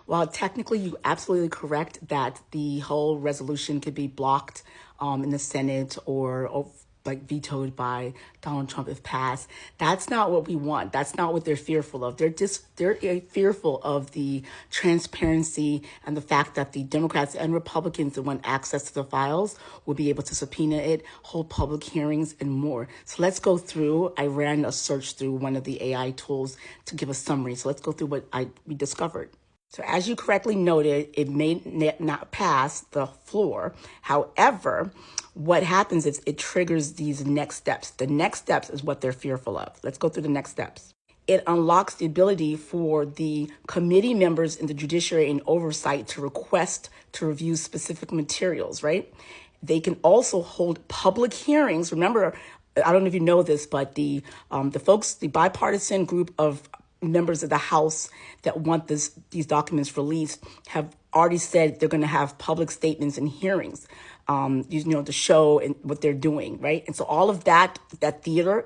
Well, technically, you're absolutely correct that the whole resolution could be blocked in the Senate or like vetoed by Donald Trump if passed. That's not what we want. That's not what they're fearful of. They're fearful of the transparency and the fact that the Democrats and Republicans that want access to the files will be able to subpoena it, hold public hearings, and more. So let's go through. I ran a search through one of the AI tools to give a summary. So let's go through what we discovered. So as you correctly noted, it may not pass the floor. However, what happens is it triggers these next steps. The next steps is what they're fearful of. Let's go through the next steps. It unlocks the ability for the committee members in the Judiciary and Oversight to request to review specific materials, right? They can also hold public hearings. Remember, I don't know if you know this, but the bipartisan group of members of the House that want these documents released have already said they're going to have public statements and hearings, to show and what they're doing, right? And so all of that theater,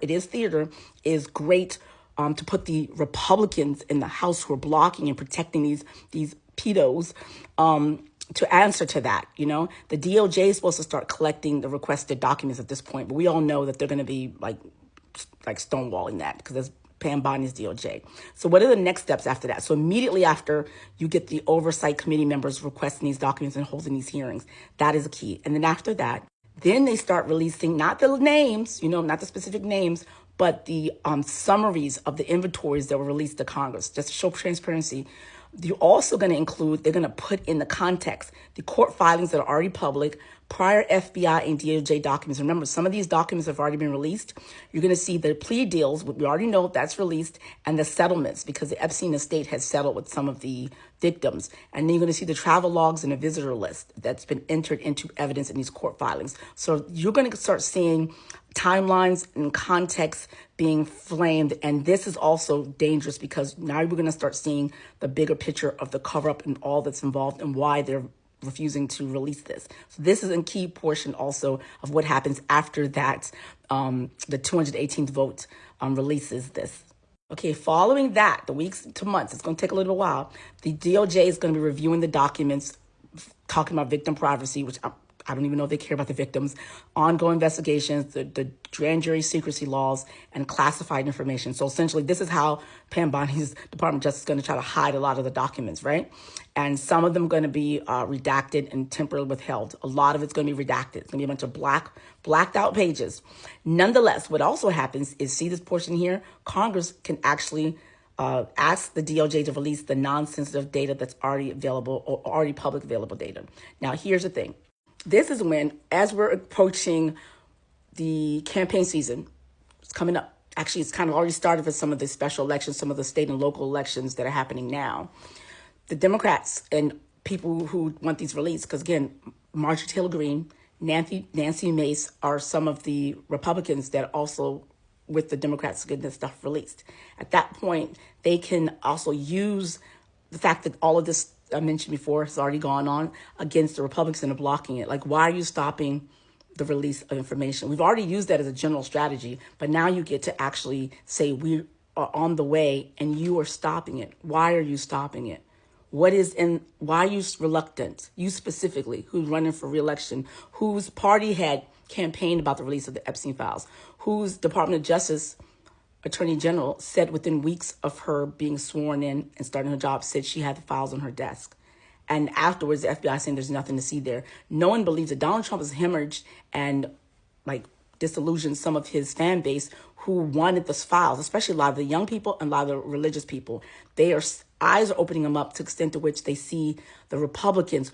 is great to put the Republicans in the House who are blocking and protecting these pedos to answer to that. The DOJ is supposed to start collecting the requested documents at this point, but we all know that they're going to be like stonewalling that because there's Pam Bondi's DOJ. So what are the next steps after that? So immediately after you get the oversight committee members requesting these documents and holding these hearings, that is a key. And then after that, then they start releasing not the names, not the specific names, but the summaries of the inventories that were released to Congress, just to show transparency. You're also going to include, they're going to put in the context, the court filings that are already public, prior FBI and DOJ documents. Remember, some of these documents have already been released. You're going to see the plea deals, we already know that's released, and the settlements, because the Epstein estate has settled with some of the victims. And then you're going to see the travel logs and a visitor list that's been entered into evidence in these court filings. So you're going to start seeing timelines and context being framed. And this is also dangerous because now we're going to start seeing the bigger picture of the cover-up and all that's involved and why they're refusing to release this. So this is a key portion also of what happens after that the 218th vote releases this. Okay, following that, the weeks to months, it's going to take a little while, the DOJ is going to be reviewing the documents, talking about victim privacy, which I don't even know if they care about the victims, ongoing investigations, the grand jury secrecy laws, and classified information. So essentially, this is how Pam Bondi's Department of Justice is going to try to hide a lot of the documents, right? And some of them going to be redacted and temporarily withheld. A lot of it's going to be redacted. It's going to be a bunch of blacked out pages. Nonetheless, what also happens is, see this portion here? Congress can actually ask the DOJ to release the non-sensitive data that's already available or already public available data. Now, here's the thing. This is when, as we're approaching the campaign season, it's coming up. Actually, it's kind of already started for some of the special elections, some of the state and local elections that are happening now. The Democrats and people who want these released, because again, Marjorie Taylor Greene, Nancy Mace are some of the Republicans that also with the Democrats getting this stuff released. At that point, they can also use the fact that all of this I mentioned before has already gone on against the Republicans and are blocking it. Like, why are you stopping the release of information? We've already used that as a general strategy, but now you get to actually say we are on the way and you are stopping it. Why are you stopping it? Why are you reluctant? You specifically, who's running for re-election, whose party had campaigned about the release of the Epstein files, whose Department of Justice Attorney General said within weeks of her being sworn in and starting her job, said she had the files on her desk. And afterwards, the FBI saying there's nothing to see there. No one believes that Donald Trump has hemorrhaged and disillusioned some of his fan base who wanted those files, especially a lot of the young people and a lot of the religious people. Eyes are opening them up to the extent to which they see the Republicans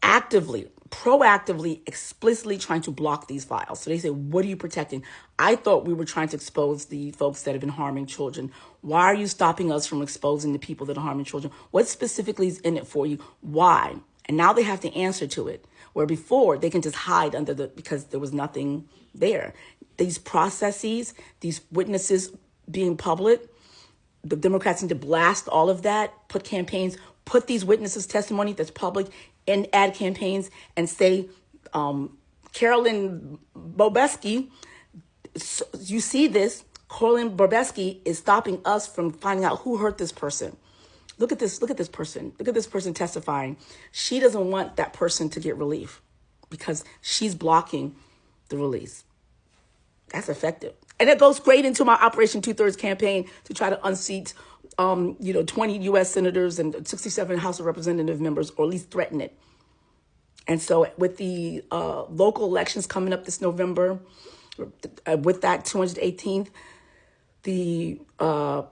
actively, proactively, explicitly trying to block these files. So they say, what are you protecting? I thought we were trying to expose the folks that have been harming children. Why are you stopping us from exposing the people that are harming children? What specifically is in it for you? Why? And now they have to answer to it. Where before they can just hide because there was nothing there. These processes, these witnesses being public, the Democrats need to blast all of that, put these witnesses' testimony that's public in ad campaigns and say, Carolyn Bobeski, you see this, Carolyn Bobeski is stopping us from finding out who hurt this person. Look at this person. Look at this person testifying. She doesn't want that person to get relief because she's blocking the release. That's effective. And it goes great into my Operation Two-Thirds campaign to try to unseat 20 U.S. senators and 67 House of Representative members, or at least threaten it. And so with the local elections coming up this November, with that 218th, the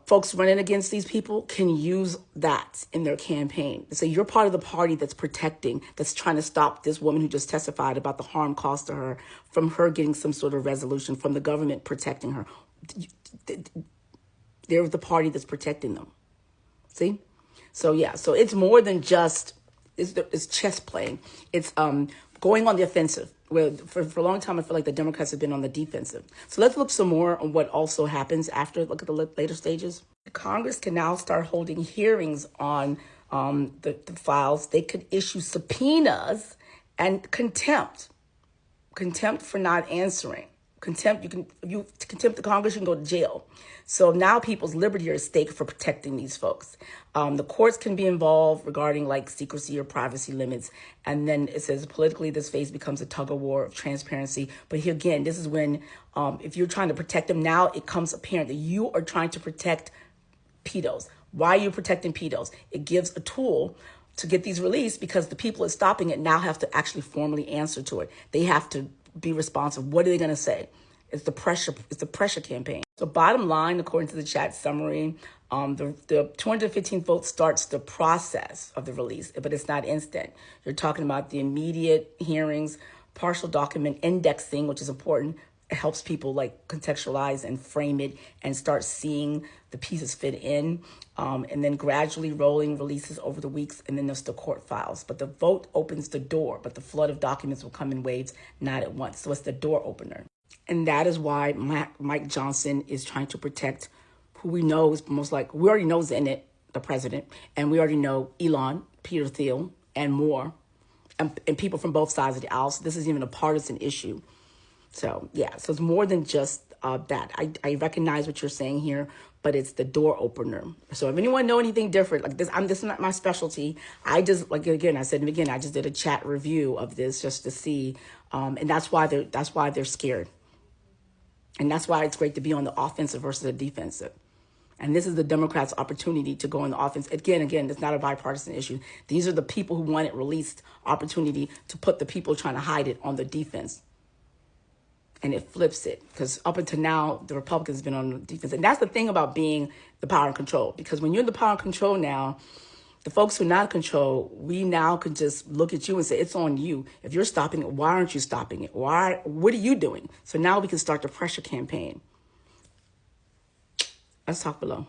folks running against these people can use that in their campaign. So you're part of the party that's protecting, that's trying to stop this woman who just testified about the harm caused to her from her getting some sort of resolution, from the government protecting her. They're the party that's protecting them. See? So yeah, so it's more than just, it's chess playing. It's going on the offensive. Well, for a long time, I feel like the Democrats have been on the defensive. So let's look some more on what also happens after. Look at the later stages. Congress can now start holding hearings on the files. They could issue subpoenas and contempt for not answering. Contempt, if you contempt the Congress, you can go to jail. So now people's liberty are at stake for protecting these folks. The courts can be involved regarding like secrecy or privacy limits. And then it says politically this phase becomes a tug of war of transparency. But here again, this is when if you're trying to protect them, now it comes apparent that you are trying to protect pedos. Why are you protecting pedos? It gives a tool to get these released because the people that are stopping it now have to actually formally answer to it. They have to be responsive. What are they going to say? It's the pressure campaign. So bottom line, according to the chat summary, the 215 vote starts the process of the release, but it's not instant. You're talking about the immediate hearings, partial document indexing, which is important. It helps people like contextualize and frame it and start seeing the pieces fit in, and then gradually rolling releases over the weeks, and then there's the court files. But the vote opens the door, but the flood of documents will come in waves, not at once. So it's the door opener. And that is why Mike Johnson is trying to protect who we know is most like, we already know is in it, the president, and we already know Elon, Peter Thiel, and more, and people from both sides of the aisle. So this is even a partisan issue. So yeah, so it's more than just that. I recognize what you're saying here, but it's the door opener. So if anyone know anything different, like this, this is not my specialty. I just, like again, I said again, I just did a chat review of this just to see, and that's why they're scared. And that's why it's great to be on the offensive versus the defensive. And this is the Democrats' opportunity to go on the offense. Again, it's not a bipartisan issue. These are the people who want it released, opportunity to put the people trying to hide it on the defense. And it flips it, because up until now, the Republicans have been on the defense. And that's the thing about being the power and control, because when you're in the power and control now, the folks who are not in control, we now can just look at you and say, it's on you. If you're stopping it, why aren't you stopping it? What are you doing? So now we can start the pressure campaign. Let's talk below.